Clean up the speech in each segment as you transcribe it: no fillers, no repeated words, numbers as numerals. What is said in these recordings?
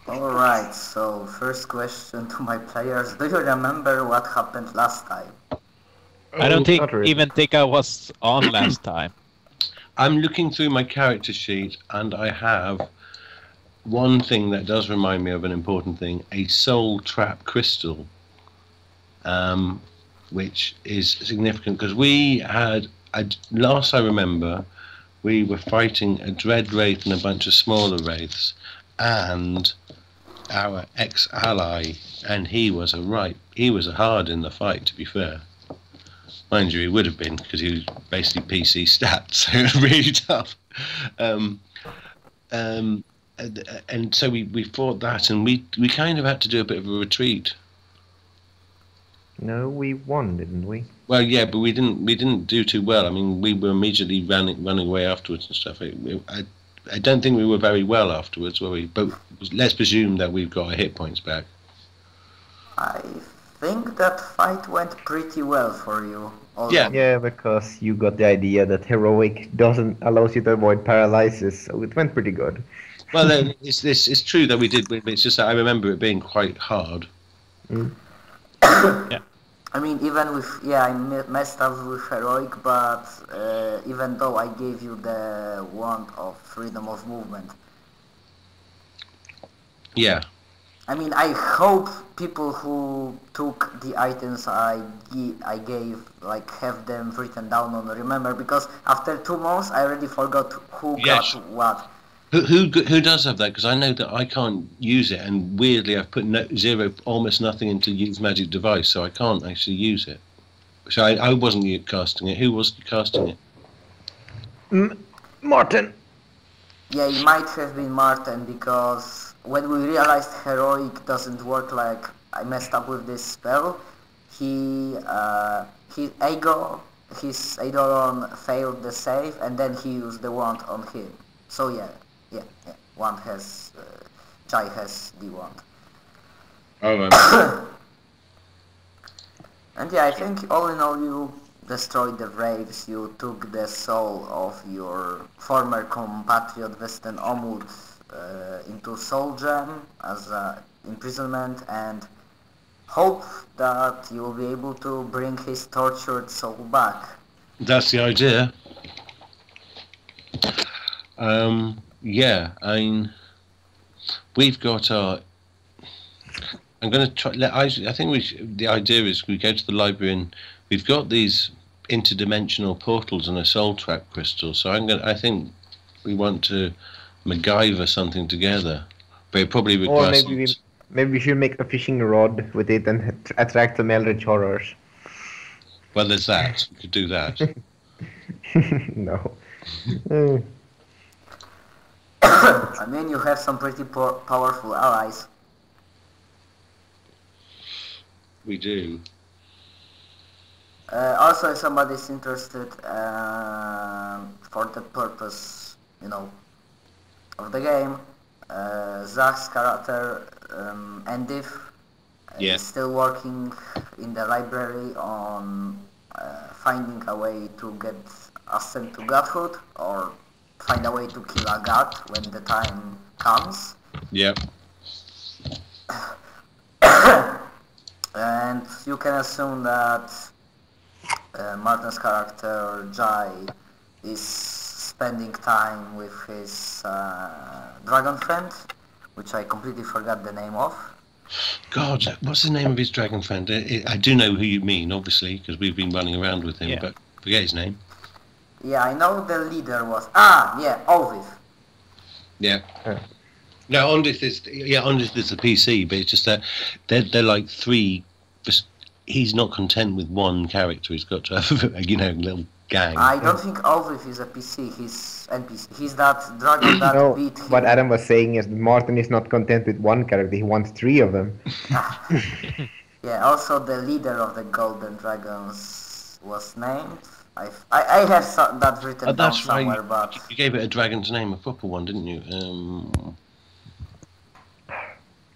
Alright, so first question to my players. Do you remember what happened last time? I don't Not even think I was on last time. I'm looking through my character sheet, and I have one thing that does remind me of an important thing: a soul trap crystal, which is significant because we had, last I remember, we were fighting a dread wraith and a bunch of smaller wraiths, and our ex-ally, and he was a hard in the fight, to be fair. Mind you, he would have been, because he was basically PC stats, so it was really tough. And so we fought that, and we kind of had to do a bit of a retreat. No, we won, didn't we? Well, yeah, but we didn't do too well. I mean, we were immediately running away afterwards and stuff. I don't think we were very well afterwards, were we? But let's presume that we've got our hit points back. I think that fight went pretty well for you. Yeah. Yeah, because you got the idea that heroic doesn't allows you to avoid paralysis, so it went pretty good. Well, it's true that we did win, but it's just that I remember it being quite hard. Yeah. I mean, even with, I messed up with heroic, but even though I gave you the wand of freedom of movement. Yeah. I mean, I hope people who took the items I gave, like, have them written down on remember, because after 2 months I already forgot who got what. Who does have that? Because I know that I can't use it, and weirdly I've put almost nothing into use magic device, so I can't actually use it. So I wasn't casting it. Who was casting it? Martin! Yeah, it might have been Martin, because when we realized heroic doesn't work, like, I messed up with this spell, his Eidolon failed the save, and then he used the wand on him. So yeah, one has, Jai has the wand. Oh, right. And yeah, I think all in all you destroyed the Wraiths, you took the soul of your former compatriot Vesten Omud into Soul Gem as imprisonment, and hope that you will be able to bring his tortured soul back. That's the idea. Yeah, I mean, we've got our. I'm going to try. I think the idea is we go to the library and we've got these interdimensional portals and a soul trap crystal. So I think we want to MacGyver something together, but it probably requires. Or maybe we should make a fishing rod with it and attract some eldritch horrors. Well, there's that. We could do that. No. I mean, you have some pretty powerful allies. We do. Also, if somebody's interested, for the purpose, of the game, Zach's character, Endif, is still working in the library on finding a way to get ascent to godhood, or find a way to kill a god when the time comes. Yep. And you can assume that Martin's character, Jai, is spending time with his dragon friend, which I completely forgot the name of. God, what's the name of his dragon friend? I do know who you mean, obviously, because we've been running around with him, but forget his name. Yeah, I know the leader was... Olvith. Yeah. No, Ondith is the PC, but it's just that they're like three. He's not content with one character. He's got to have a little gang. I don't think Olvith is a PC. He's NPC. He's that dragon that beat him. What Adam was saying is Martin is not content with one character. He wants 3 of them. Yeah. Also, the leader of the Golden Dragons was named. I have that written down somewhere, right. But you gave it a dragon's name, a proper one, didn't you?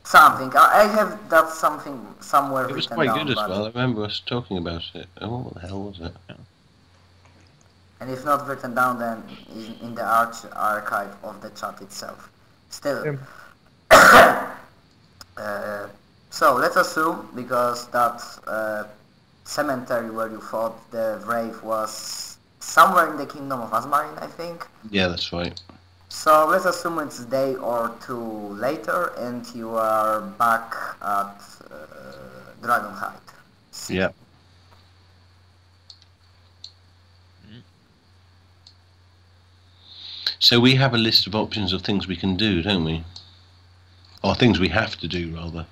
Something. I have that something somewhere written down. It was quite good as well. I remember us talking about it. Oh, what the hell was it? And if not written down, then in the archive of the chat itself. Still. So let's assume, because that cemetery where you fought the Wraith was somewhere in the kingdom of Azmarin, I think. Yeah, that's right. So let's assume it's a day or two later and you are back at Dragonhide. Yeah. So we have a list of options of things we can do, don't we? Or things we have to do, rather.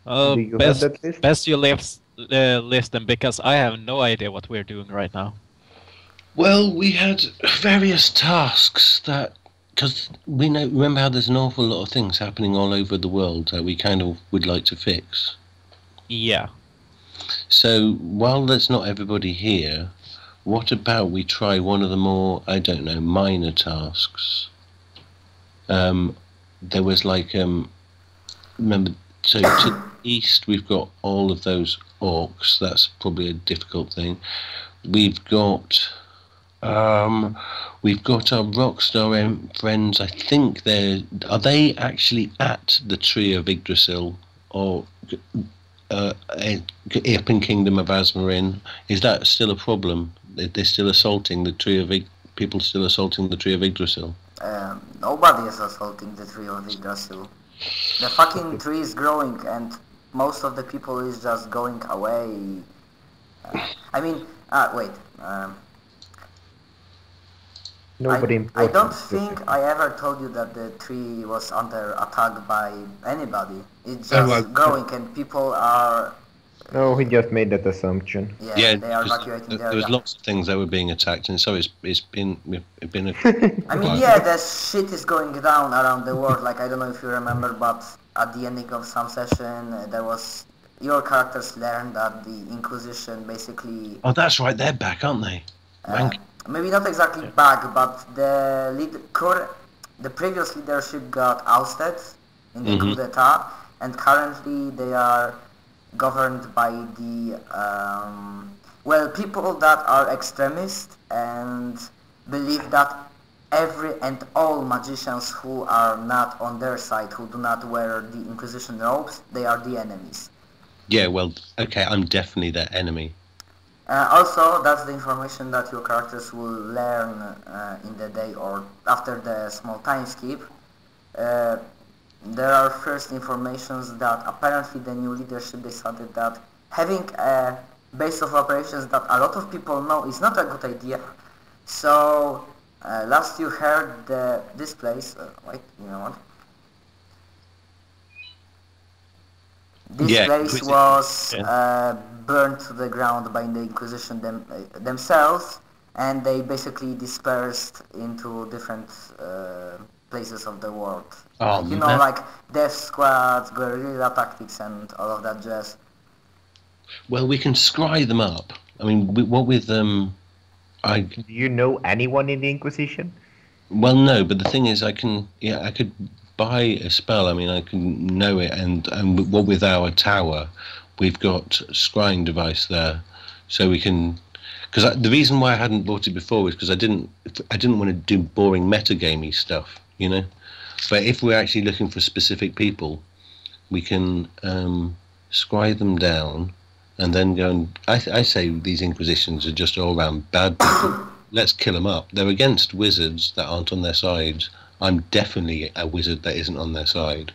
Do you have that list? Best you list them, because I have no idea what we're doing right now. Well, we had various tasks that, because we remember how there's an awful lot of things happening all over the world that we kind of would like to fix. Yeah. So while there's not everybody here, what about we try one of the more, I don't know, minor tasks? There was like, remember, so to the east we've got all of those orcs. That's probably a difficult thing. We've got our Rockstar friends. I think are they actually at the Tree of Yggdrasil or up in Kingdom of Azmarin? Is that still a problem? They're still assaulting the Tree of people still assaulting the Tree of Yggdrasil? Nobody is assaulting the Tree of Yggdrasil. The fucking tree is growing and most of the people is just going away. Wait. Nobody I don't think I ever told you that the tree was under attack by anybody. It's just growing and people are... No, he just made that assumption. Yeah, they are evacuating the there area. was lots of things that were being attacked, and so it's been a... The shit is going down around the world. Like, I don't know if you remember, but at the ending of some session, there was... Your characters learned that the Inquisition basically... Oh, that's right, they're back, aren't they? Maybe not exactly back, but the previous leadership got ousted in the coup d'etat, and currently they are governed by the people that are extremists and believe that every and all magicians who are not on their side, who do not wear the Inquisition robes, they are the enemies. Yeah, well, okay, I'm definitely their enemy. Also, that's the information that your characters will learn in the day or after the small time skip. There are first informations that apparently the new leadership decided that having a base of operations that a lot of people know is not a good idea. So, last you heard this place... wait, you know what? This place was burned to the ground by the Inquisition themselves, and they basically dispersed into different places of the world. Oh, like death squads, guerrilla tactics, and all of that jazz. Well, we can scry them up. I mean, what with Do you know anyone in the Inquisition? Well, no, but the thing is, I could buy a spell. I mean, I can know it, and what with our tower, we've got scrying device there, so we can. Because the reason why I hadn't bought it before was because I didn't want to do boring metagamey stuff, you know. But if we're actually looking for specific people, we can scry them down, and then go and. I say these Inquisitions are just all around bad people. Let's kill them up. They're against wizards that aren't on their side. I'm definitely a wizard that isn't on their side.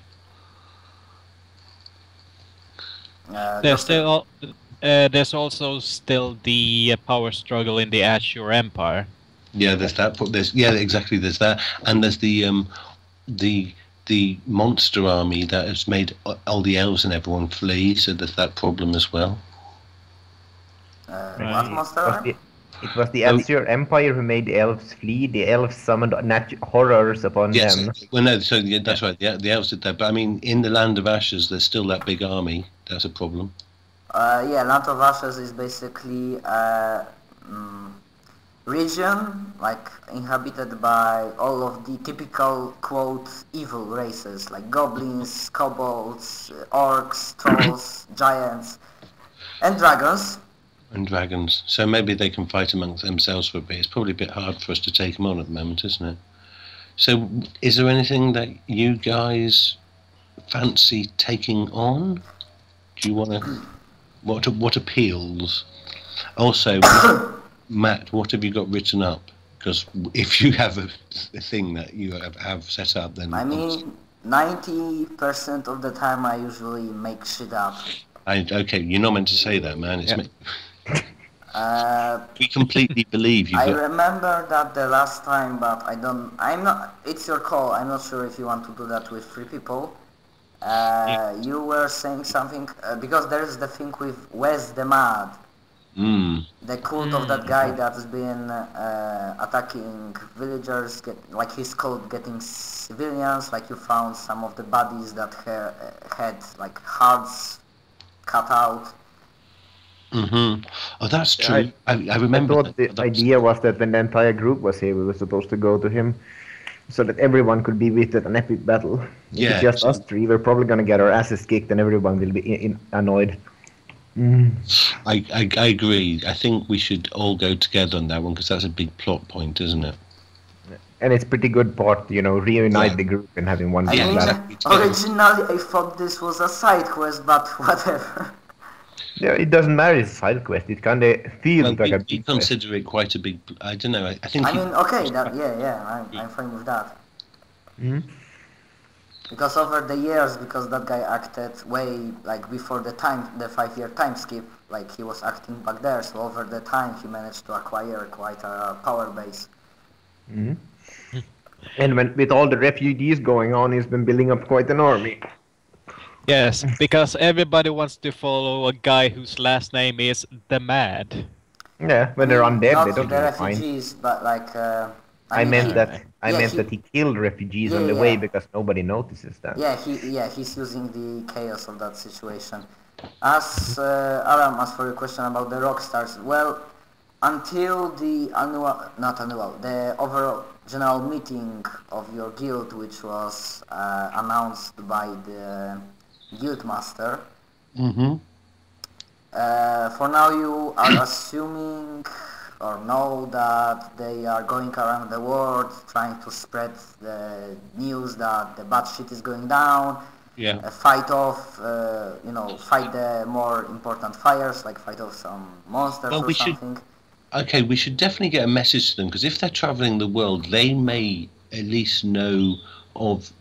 There's also still the power struggle in the Azure Empire. Yeah, there's that. There's that, and there's the monster army that has made all the elves and everyone flee. So there's that problem as well. What monster army? It was the Azure Empire who made the elves flee. The elves summoned horrors upon them. Well, no, so yeah, that's right. The elves did that. But I mean, in the Land of Ashes, there's still that big army. That's a problem. Land of Ashes is basically a region like inhabited by all of the typical, quote, evil races like goblins, kobolds, orcs, trolls, giants, and dragons. So maybe they can fight amongst themselves for a bit. It's probably a bit hard for us to take them on at the moment, isn't it? So, is there anything that you guys fancy taking on? Do you want to? What appeals? Also, Matt, what have you got written up? Because if you have a thing that you have set up, then I mean, 90% of the time I usually make shit up. Okay, you're not meant to say that, man. It's Yeah. we completely believe you. I remember that the last time, but I'm not. It's your call. I'm not sure if you want to do that with 3 people. You were saying something because there's the thing with Wes the Mad, the cult of that guy that's been attacking villagers. Like he's called getting civilians. Like you found some of the bodies that had like hearts cut out. Mm-hmm. Oh, that's true. I remember. I thought the idea was that when the entire group was here, we were supposed to go to him, so that everyone could be with at an epic battle. If Yeah, it's just us 3, we're probably gonna get our asses kicked, and everyone will be annoyed. I agree. I think we should all go together on that one because that's a big plot point, isn't it? And it's pretty good part, reunite the group and having one I big mean, battle. originally I thought this was a side quest, but whatever. Yeah, it doesn't matter. It's a side quest. It kind of feels like a we big quest. consider it quite a big. I don't know. I think. I mean, okay, I'm fine with that. Because over the years, because that guy acted way like before the 5-year time skip, like he was acting back there. So over the time, he managed to acquire quite a power base. And with all the refugees going on, he's been building up quite an army. Yes, because everybody wants to follow a guy whose last name is The Mad. Yeah, when they're undead, Not they don't the really mind. refugees, but like. I mean, meant he- that yeah, he killed refugees on Yeah, the way yeah. because nobody notices that. he's using the chaos of that situation. As Aram, as for your question about the Rockstars, well, until the the overall general meeting of your guild, which was announced by the guild master. For now, you are assuming or know that they are going around the world trying to spread the news that the bad shit is going down. Yeah. Fight off, fight the more important fires, like fight off some monsters Well, or we should- something. Okay, we should definitely get a message to them because if they're traveling the world, they may at least know of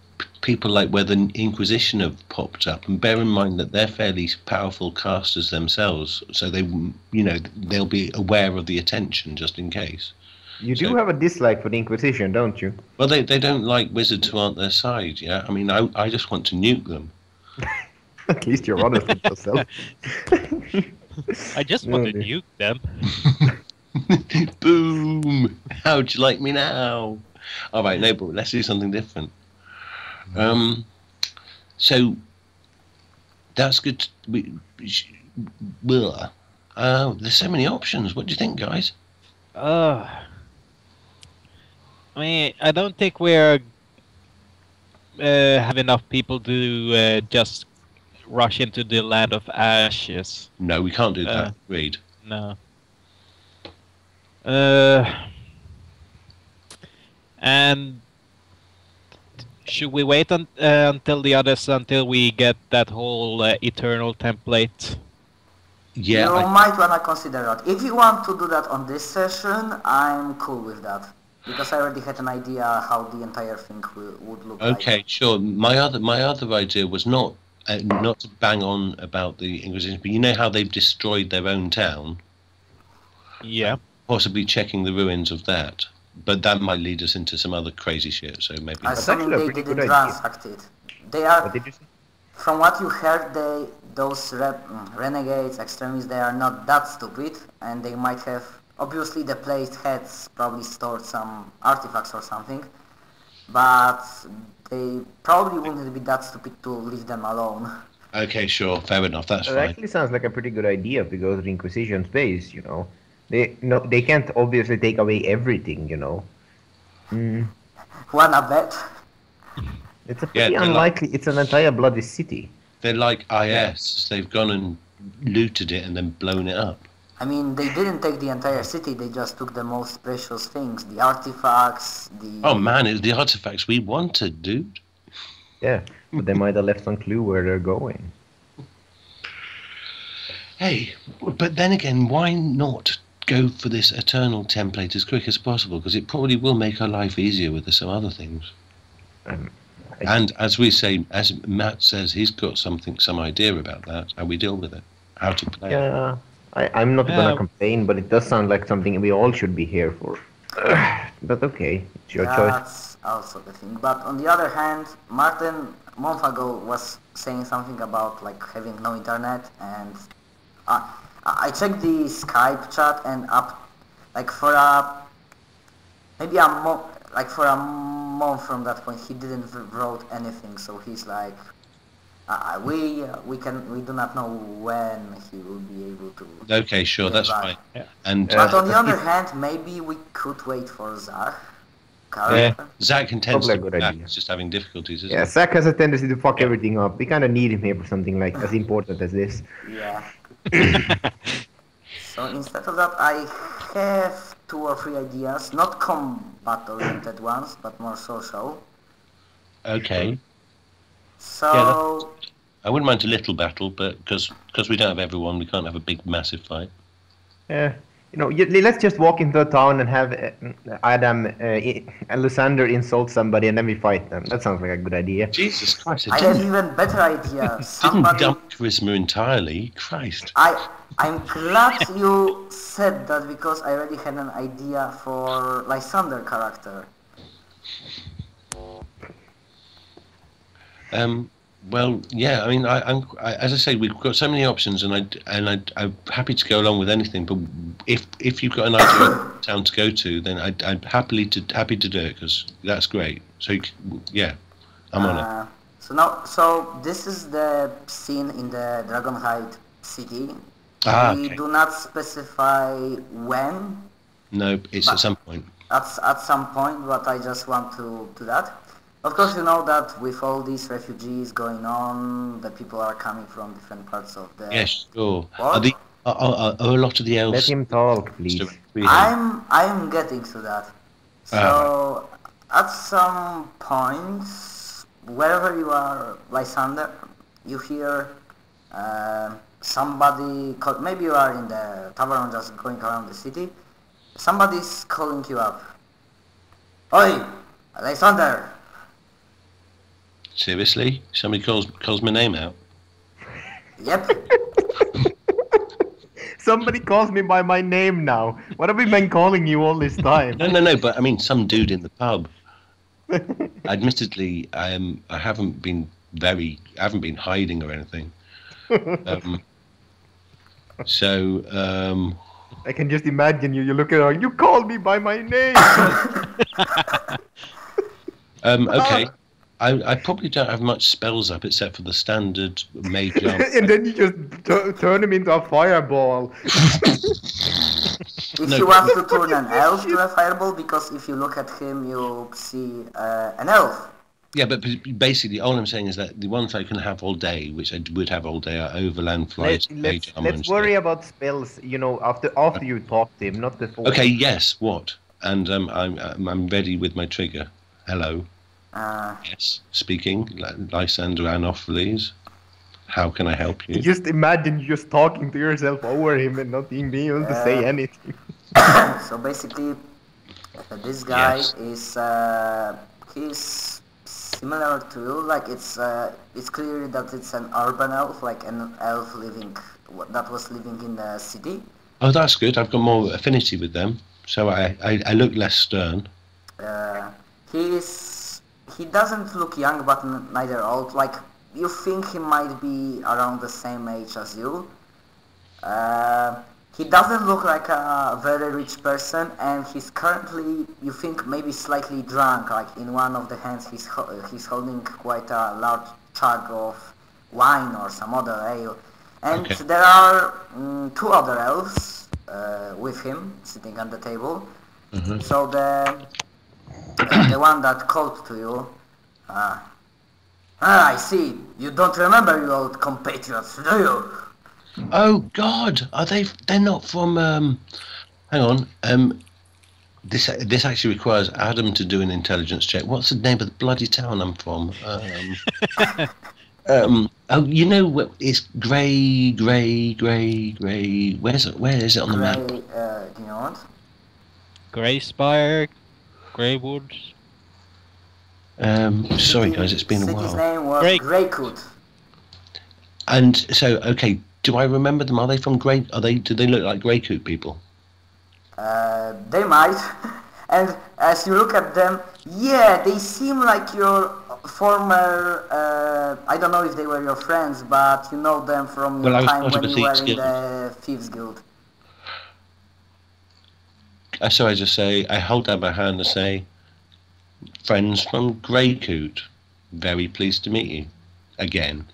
people like where the Inquisition have popped up. And bear in mind that they're fairly powerful casters themselves, so they'll be aware of the attention just in case. You do have a dislike for the Inquisition, don't you? Well, they don't like wizards who aren't their side. Yeah, I mean, I just want to nuke them. At least you're honest with yourself. I just want to nuke them. Boom! How'd you like me now? All right, no, but let's do something different. So that's good. There's so many options. What do you think, guys? I mean, I don't think we're have enough people to just rush into the Land of Ashes. No, we can't do that. Read. No. And should we wait until the others until we get that whole eternal template? Yeah. You might wanna consider that. If you want to do that on this session, I'm cool with that. Because I already had an idea how the entire thing would look like. Okay, sure. My other idea was not to bang on about the Inquisition, but you know how they've destroyed their own town? Yeah. Possibly checking the ruins of that. But that might lead us into some other crazy shit, so maybe... Assuming actually a they pretty didn't good idea. ransack it. They are, What did you say? from what you heard, those renegades, extremists, they are not that stupid, and they might have, obviously the placed heads probably stored some artifacts or something, but they probably wouldn't be that stupid to leave them alone. Okay, sure, fair enough, that's It fine. actually sounds like a pretty good idea if we go to the Inquisition space, They can't obviously take away everything, Wanna bet? It's a pretty they're unlikely. It's an entire bloody city. They're like IS, they've gone and looted it and then blown it up. I mean, they didn't take the entire city, they just took the most precious things, the artifacts, the... Oh man, it's the artifacts we wanted, dude. Yeah, but they might have left some clue where they're going. Hey, but then again, why not go for this eternal template as quick as possible? Because it probably will make our life easier with some other things. And as we say, as Matt says, he's got some idea about that, how we deal with it, how to play it. Yeah, I'm not gonna complain, but it does sound like something we all should be here for. But okay, it's your choice. That's also the thing. But on the other hand, Martin a month ago was saying something about like having no internet, and I checked the Skype chat, and like for a month from that point he didn't wrote anything. So he's like, we do not know when he will be able to. Okay, sure, that's fine. Yeah. And But on the other hand, maybe we could wait for Zach. Zach intends Probably a to good be back. idea. He's just having difficulties, isn't Yeah, Zach has a tendency to fuck everything up. We kind of need him here for something like as important as this. Yeah. So instead of that, I have 2 or 3 ideas, not combat-oriented ones, but more social. he? Okay. So I wouldn't mind a little battle, but because we don't have everyone, we can't have a big, massive fight. Yeah, let's just walk into a town and have Adam and Lysander insult somebody, and then we fight them. That sounds like a good idea. Jesus Christ! I have even better idea. Didn't Somebody. dump charisma entirely. Christ. I'm glad you said that, because I already had an idea for Lysander character. Well, yeah. I mean, I'm as I say, we've got so many options, and I'm happy to go along with anything. But if you've got an idea of town to go to, then I'm happy to do it, because that's great. So yeah, I'm on it. So this is the scene in the Dragonhide city. We do not specify when. No, it's at some point. At some point, but I just want to do that. Of course, you know that with all these refugees going on, the people are coming from different parts of the Yes, sure. world. Are a lot of the elves? Let him talk, please. I'm getting to that. So at some point, wherever you are, Lysander, you hear somebody call, maybe you are in the tavern just going around the city. Somebody's calling you up. Oi, Lysander! Seriously? Somebody calls my name out? Yep. Somebody calls me by my name now. What have we been calling you all this time? No, but I mean some dude in the pub. Admittedly, I haven't been hiding or anything. I can just imagine you look at her, you called me by my name! Okay. I probably don't have much spells up except for the standard mage arm. And then you just turn him into a fireball. If you want to turn an elf to a fireball, because if you look at him, you see an elf. Yeah, but basically, all I'm saying is that the ones I can have all day, which I would have all day, are overland flight, mage armor. Let's worry about spells, after you talk to him, not before. Okay, yes, what? And I'm ready with my trigger. Hello. Yes, speaking, Lysander Anopheles. How can I help you? Just imagine you just talking to yourself over him and not being able to say anything. So basically, this guy is he's similar to you. Like it's clear that it's an urban elf, like an elf that was living in the city. Oh, that's good. I've got more affinity with them, so I look less stern. He doesn't look young, but neither old. Like, you think he might be around the same age as you. He doesn't look like a very rich person, and he's currently, you think, maybe slightly drunk. Like, in one of the hands he's holding quite a large jug of wine or some other ale. And there are 2 other elves with him, sitting at the table. Mm-hmm. So the one that called to you, I see, you don't remember your old compatriots, do you? Oh God, are they? They're not from. Hang on. This actually requires Adam to do an intelligence check. What's the name of the bloody town I'm from? Oh, you know what? It's grey. Where is it on the map? Do you know what? Greyspire, Greywood. Sorry guys, it's been a City's while. name was Greycoot. And so, okay, do I remember them? Are they from Grey? Do they look like Greycoot people? They might. And as you look at them, yeah, they seem like your former, I don't know if they were your friends, but you know them from your time when you were in the Thieves Guild. So I hold out my hand and say, friends from Greycoot, very pleased to meet you. Again,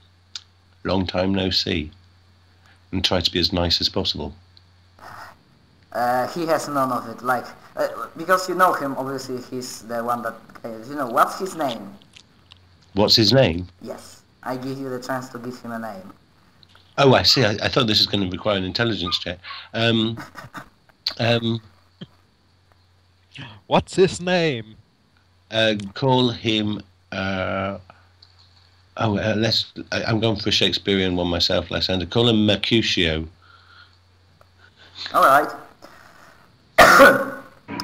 long time no see. And try to be as nice as possible. He has none of it, like, because you know him, obviously he's the one that, you know, what's his name? What's his name? Yes, I give you the chance to give him a name. Oh, I see, I thought this was going to require an intelligence check. What's his name? Call him, I'm going for a Shakespearean one myself, Lysander. Call him Mercutio. Alright.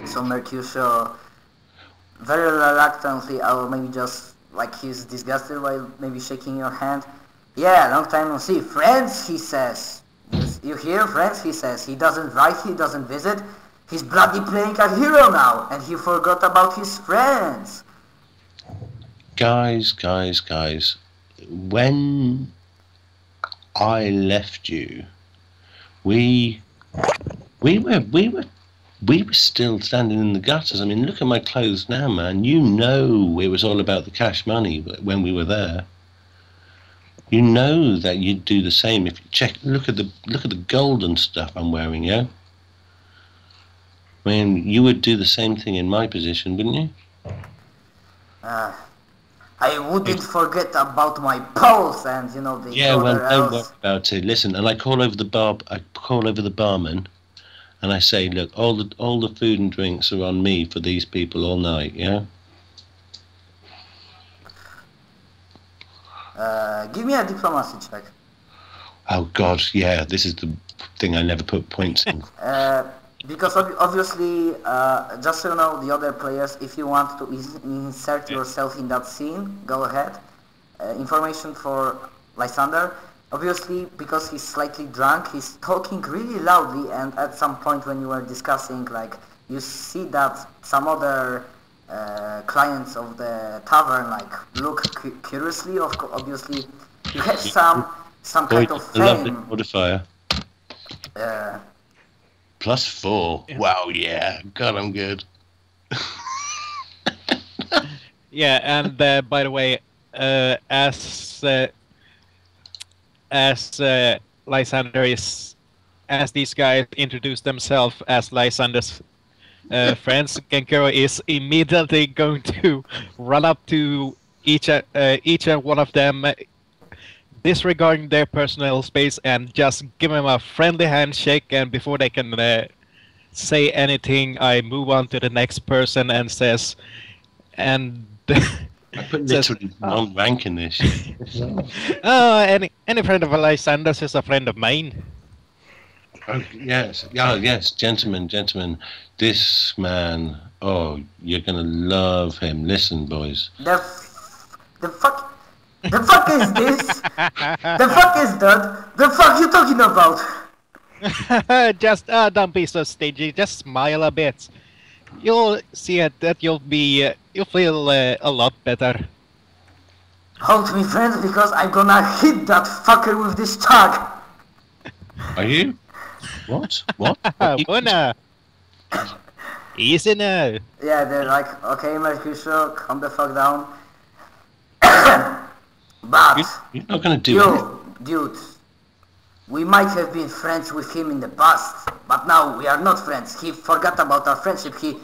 So Mercutio, very reluctantly, or maybe just like he's disgusted by maybe shaking your hand. Yeah, long time no see. Friends, he says. You hear, friends, he says. He doesn't write, he doesn't visit. He's bloody playing a hero now, and he forgot about his friends. Guys. When I left you, we were still standing in the gutters. I mean, look at my clothes now, man. You know it was all about the cash money when we were there. You know that you'd do the same if you look at the golden stuff I'm wearing, yeah? I mean, you would do the same thing in my position, wouldn't you? I wouldn't forget about my pulse and, you know, the don't worry about it. Listen, and I call over the barman, and I say, look, all the food and drinks are on me for these people all night, yeah? Give me a diplomacy check. Oh God, yeah, this is the thing I never put points in. Because obviously, just so you know, the other players, if you want to insert yourself in that scene, go ahead. Information for Lysander. Obviously, because he's slightly drunk, he's talking really loudly, and at some point when you were discussing, like, you see that some other clients of the tavern, like, look curiously. Obviously, you have some kind of fame. Lovely modifier. +4. Yeah. Wow, yeah. God, I'm good. Yeah, and by the way, as Lysander is, as these guys introduce themselves as Lysander's friends, Genkero is immediately going to run up to each and one of them, disregarding their personal space, and just give them a friendly handshake. And before they can say anything, I move on to the next person and says, and I put literally one rank in this. Any friend of Lysander's is a friend of mine. Oh, yes, yes, gentlemen. This man, oh, you're gonna love him. Listen, boys. The fuck is this? The fuck is that? The fuck you talking about? Just don't be so stingy. Just smile a bit. You'll see it that you'll feel a lot better. Hold me, friends, because I'm gonna hit that fucker with this tag. Are you? What? Bona. Easy now. Yeah, they're like, okay, Mercutio, calm the fuck down. But you're not gonna do it, dude. We might have been friends with him in the past, but now we are not friends. He forgot about our friendship. He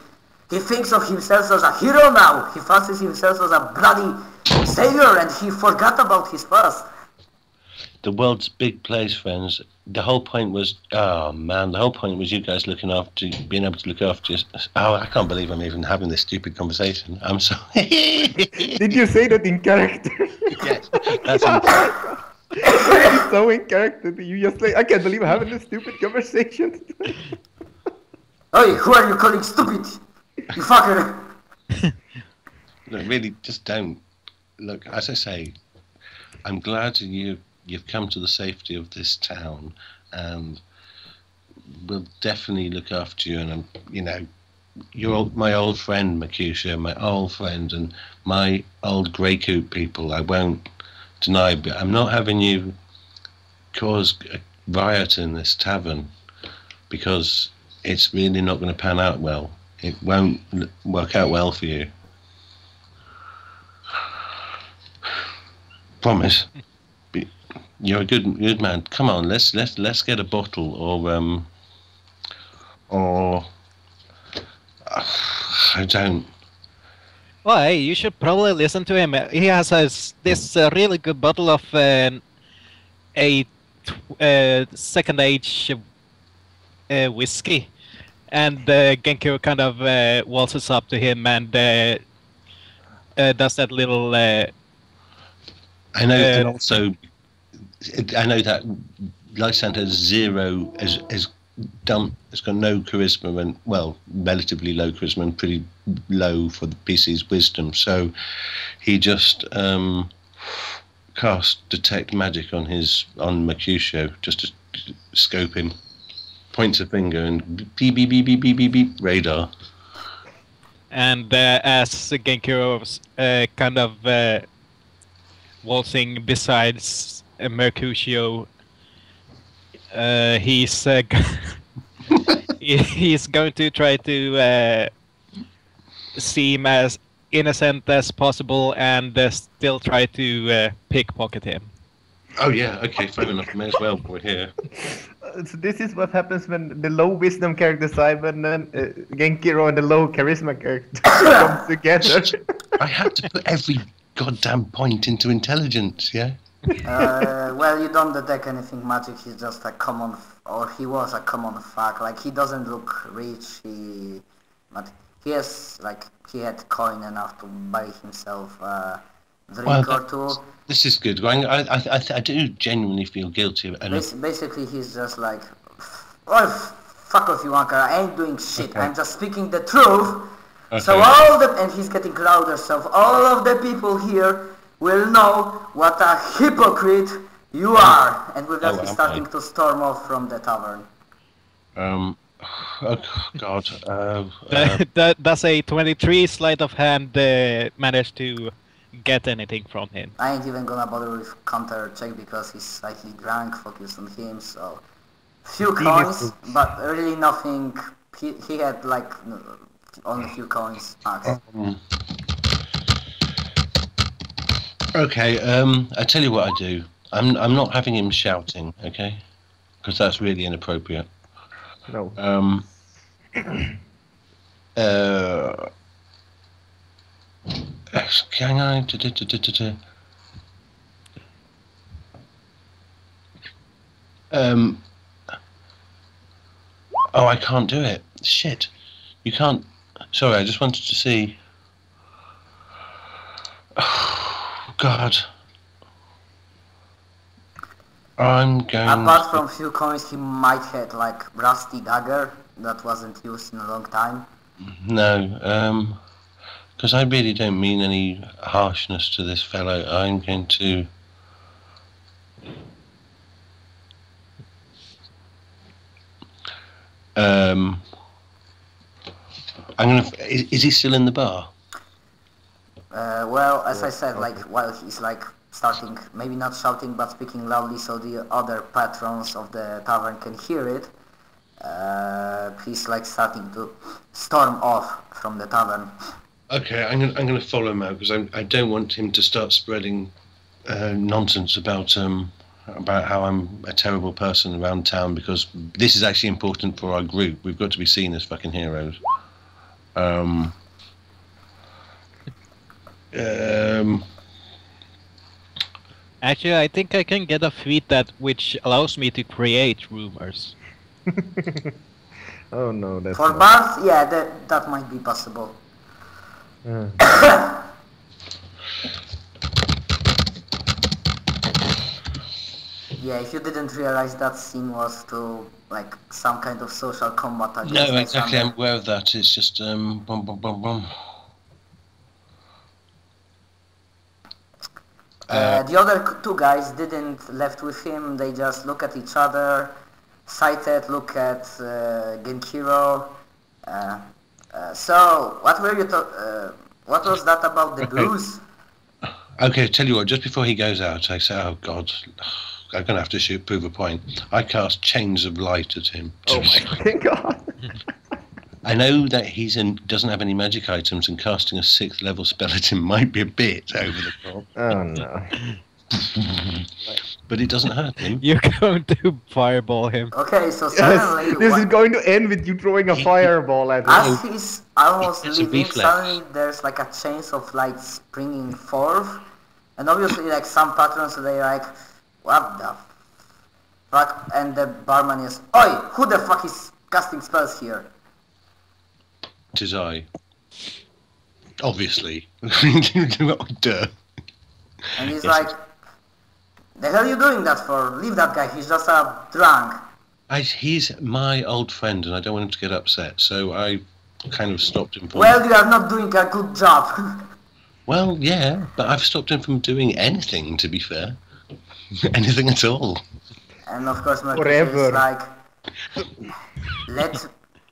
thinks of himself as a hero now. He fancies himself as a bloody savior, and he forgot about his past. the world's big place, friends. The whole point was, oh man, the whole point was you guys being able to look after oh, I can't believe I'm even having this stupid conversation. I'm sorry. Did you say that in character? Yes, that's It's so in character that you just like, I can't believe I'm having this stupid conversation. Hey, who are you calling stupid? You fucker! Look, really, just don't. Look, as I say, I'm glad you've come to the safety of this town, and we'll definitely look after you. And you're my old friend, Mercutio, my old friend, and my old Grey Coat people. I won't deny, but I'm not having you cause a riot in this tavern, because it's really not going to pan out well. It won't work out well for you. Promise. You're a good man. Come on, let's get a bottle, or I don't. Well, hey, you should probably listen to him. He has this really good bottle of a second age whiskey, and Genko kind of waltzes up to him and does that little. I know, and also, I know that Lysandre has got no charisma, and well, relatively low charisma and pretty low for the PC's wisdom. So he just cast detect magic on Mercutio just to scope him. Points a finger and beep beep beep beep beep beep beep radar. And as Genkiro's kind of waltzing besides Mercutio, he's he's going to try to seem as innocent as possible and still try to pickpocket him. Oh yeah, okay, fair enough. May as well. We're here. So this is what happens when the low wisdom character Simon and Genkiro and the low charisma character come together. I had to put every goddamn point into intelligence, yeah? Well, you don't detect anything magic, he's just a common, or he was a common fuck. Like, he doesn't look rich, but he has, like, he had coin enough to buy himself a drink or two. This is good. I do genuinely feel guilty. Basically, he's just like, oh, fuck off, you wanker, I ain't doing shit, I'm just speaking the truth. Okay. So and he's getting louder, so all of the people here will know what a hypocrite you are. And with that, he's starting to storm off from the tavern. Oh God. Does a 23 sleight of hand manage to get anything from him? I ain't even gonna bother with counter check because he's slightly drunk, focused on him, so few coins, but really nothing. He had like only a few coins max. Okay, I tell you what I do. I'm not having him shouting, okay? Because that's really inappropriate. No. Can I? Oh, I can't do it. Shit. You can't. Sorry, I just wanted to see. Oh, God. I'm going. Apart from few coins, he might have like rusty dagger that wasn't used in a long time. No, because I really don't mean any harshness to this fellow. I'm going to. I'm gonna. Is he still in the bar? Well, as I said, like while he's like starting, maybe not shouting, but speaking loudly, so the other patrons of the tavern can hear it. He's like starting to storm off from the tavern. Okay, I'm gonna follow him out because I don't want him to start spreading nonsense about how I'm a terrible person around town, because this is actually important for our group. We've got to be seen as fucking heroes. Actually, I think I can get a feat that which allows me to create rumors. Oh no, that's For not... Barth, yeah, that might be possible. Yeah, if you didn't realize that scene was to like some kind of social combat against No, exactly. I'm Lysander. aware of that. It's just bum bum bum bum. The other two guys didn't left with him. They just look at each other, sighted, look at Genkiro. So, what were you? What was that about the blues? Okay, tell you what. Just before he goes out, I say, "Oh God, I'm gonna have to prove a point." I cast chains of light at him. Oh my fucking god. I know that doesn't have any magic items, and casting a 6th level spell at him might be a bit over the top. Oh no. But it doesn't hurt him. You're going to fireball him. Okay, so suddenly, Yes, this is going to end with you throwing a fireball at him. as he's almost It's a leaving, reflex. suddenly there's like a chains of light springing forth, and obviously like some patrons they like, what the fuck? And the barman is, oi, who the fuck is casting spells here? It is I. Obviously. Duh. And he's Yes, like, the hell are you doing that for? Leave that guy, he's just a drunk. He's my old friend, and I don't want him to get upset, so I kind of stopped him from... Well, you are not doing a good job. Well, yeah, but I've stopped him from doing anything, to be fair. Anything at all. And of course Mercury Forever. is like,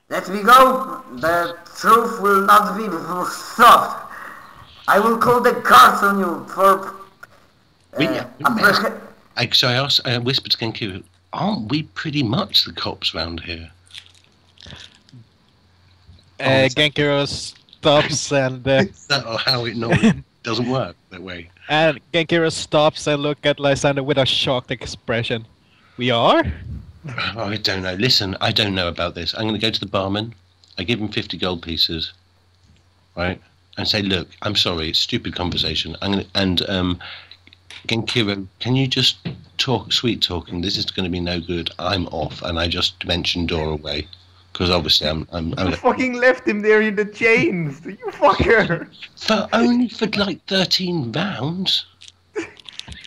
let me go. The truth will not be stopped. I will call the guards on you for... I whispered to Genki, aren't we pretty much the cops round here? Genkiro stops and Is that how it normally doesn't work that way? and Genkiro stops and look at Lysander with a shocked expression. We are? Oh, I don't know. Listen, I don't know about this. I'm going to go to the barman. I give him 50 gold pieces, right? And say, look, I'm sorry, it's stupid conversation. Genkiro, can you just talk, sweet talking? This is going to be no good. I'm off, and I just dimension door away. Because obviously I'm You fucking left him there in the chains, you fucker! only for like 13 rounds.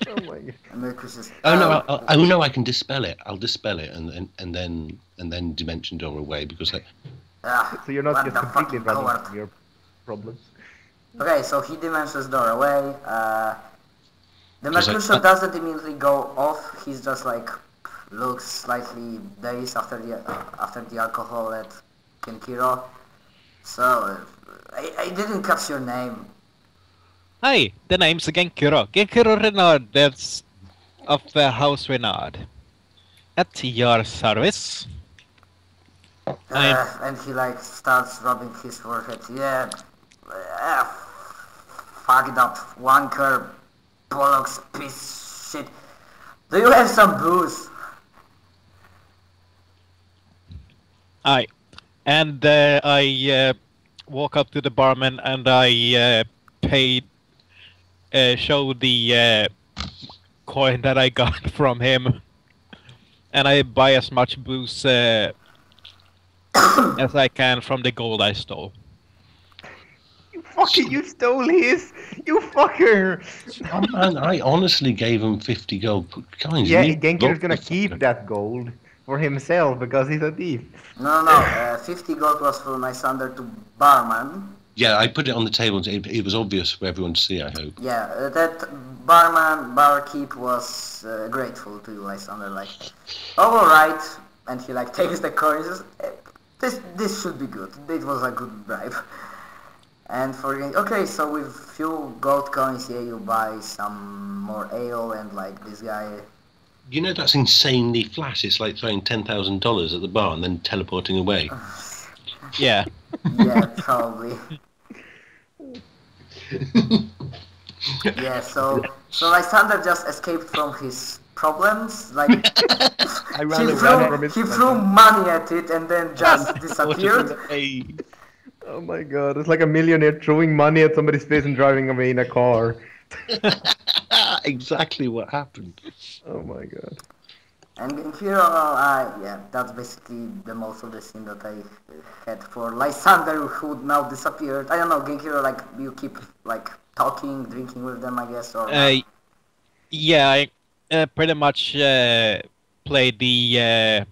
Oh my god. And Mercury says, Oh no, I can dispel it. I'll dispel it and then dimension door away because So you're not what just the completely fucking running coward. from your problems. Okay, so he dimensions door away. The Because Mercutio doesn't immediately go off. He's just like looks slightly dazed after the alcohol at Kenkiro. So I didn't catch your name. Hi, the name's Genkiro. Genkiro Renard, that's of the House Renard. At your service. And he like starts rubbing his forehead. Yeah, fucked up wanker, bollocks, piece shit. Do you have some booze? Aye. And I walk up to the barman and I show the coin that I got from him. And I buy as much booze as I can from the gold I stole. You fucker, you stole his! You fucker! oh man, I honestly gave him 50 gold coins. Yeah, You Genkiro's gonna look- keep that gold for himself because he's a thief. No. 50 gold was for Lysander to barman. Yeah, I put it on the table. It was obvious for everyone to see, I hope. Yeah, that barkeep was grateful to you, Lysander. Like, oh, alright. And he like takes the coins. This should be good. It was a good bribe. And okay, so with few gold coins, yeah, you buy some more ale and like this guy. You know that's insanely flat. It's like throwing $10,000 at the bar and then teleporting away. Yeah. Yeah, probably. Yeah, so Lysander just escaped from his problems. Like I ran away from he threw money at it and then just disappeared. Oh my god, it's like a millionaire throwing money at somebody's face and driving away in a car. Exactly what happened. Oh my god. And in Hero, yeah, that's basically the most of the scene that I had for Lysander, who now disappeared. I don't know, Genkiro, like, you keep, like, talking, drinking with them, I guess, or not? Yeah, I pretty much play the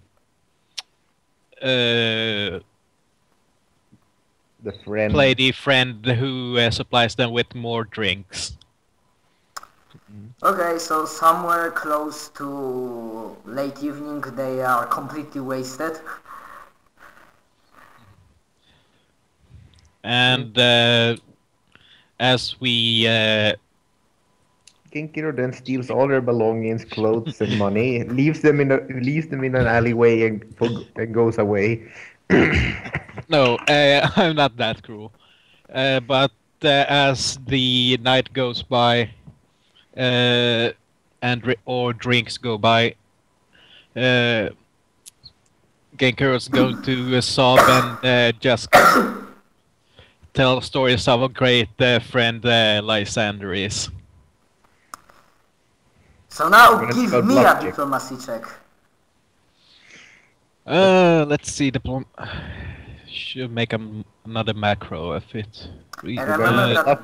friend who supplies them with more drinks. Okay, so somewhere close to late evening, they are completely wasted. And as we Genkiro then steals all their belongings, clothes, and money, leaves them in an alleyway and goes away. No, I'm not that cruel. But as the night goes by, or drinks go by, Genkiro's going to sob and just tell stories of how great friend Lysander is. So now give me a diplomacy check. Let's see, should make another macro of it. And remember that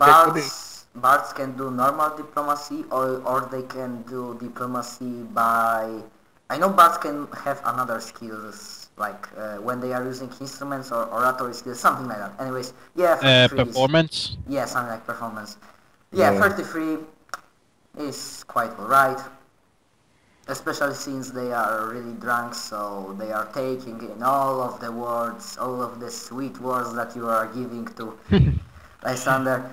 bards can do normal diplomacy, or they can do diplomacy by... I know bards can have another skills, like when they are using instruments or oratory skills, something like that. Anyways, yeah, 33 performance? Yeah, something like performance. Yeah, 33 is quite alright. Especially since they are really drunk, so they are taking in all of the words, all of the sweet words that you are giving to Lysander.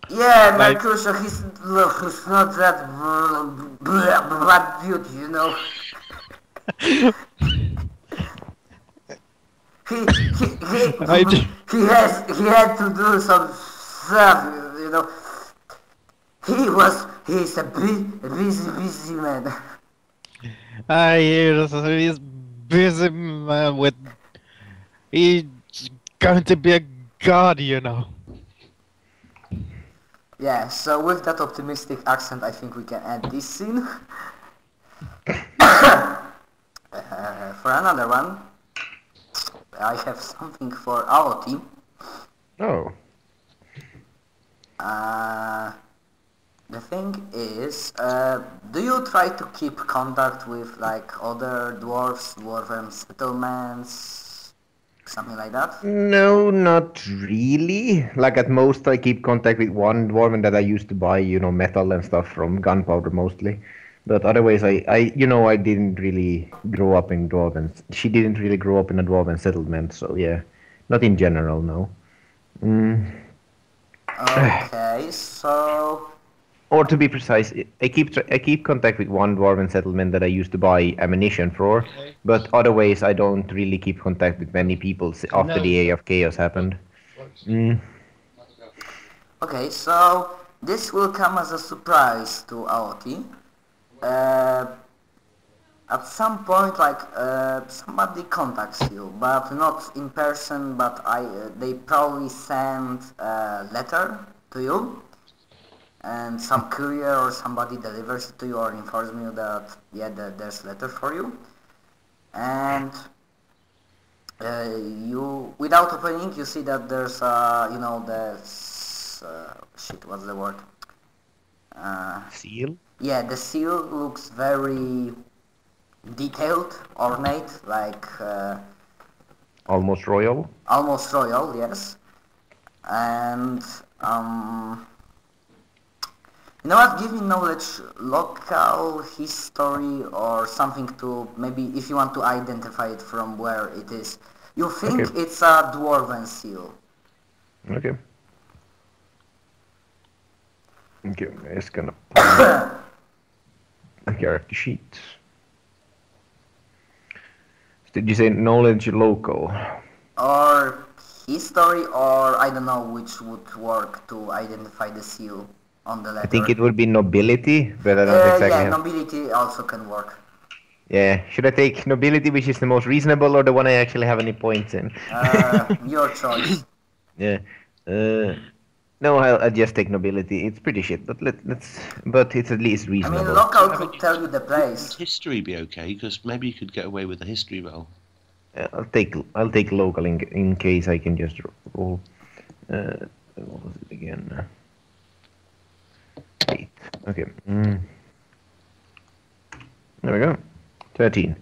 Yeah, Mercutio, he's not that blood beauty, you know. he had to do some stuff, you know. He's a busy man. He's busy man with... He's going to be a god, you know. Yeah, so with that optimistic accent, I think we can end this scene. For another one, I have something for our team. Oh. The thing is, do you try to keep contact with like other dwarves, dwarven settlements, something like that? No, not really. Like at most I keep contact with one dwarven that I used to buy, metal and stuff from, gunpowder mostly. But otherwise I didn't really grow up in dwarven. She didn't really grow up in a dwarven settlement, so yeah. Not in general, no. Okay, so... Or to be precise, I keep contact with one dwarven settlement that I used to buy ammunition for, but otherwise I don't really keep contact with many people after the Age of Chaos happened. Okay, so this will come as a surprise to Aoti. At some point, like somebody contacts you, but not in person. But they probably send a letter to you. And some courier or somebody delivers it to you or informs you that there's a letter for you, and you, without opening, you see that there's what's the word? Seal? Yeah, the seal looks very detailed, ornate, like almost royal. Almost royal, yes, and you know what, give me knowledge, local history or something to, maybe if you want to identify it from where it is. You think it's a dwarven seal. Okay. Okay, I'm just gonna character sheet. Did you say knowledge local? Or history, or I don't know which would work to identify the seal on the letter. I think it would be nobility, but I don't exactly yeah, nobility also can work. Yeah, should I take nobility, which is the most reasonable, or the one I actually have any points in? Your choice. Yeah. No, I'll just take nobility. It's pretty shit, but but it's at least I reasonable. mean, local could tell you the Would place. history be okay? Because maybe you could get away with a history roll. I'll take local in case I can just roll. What was it again? 8. Okay. There we go. 13.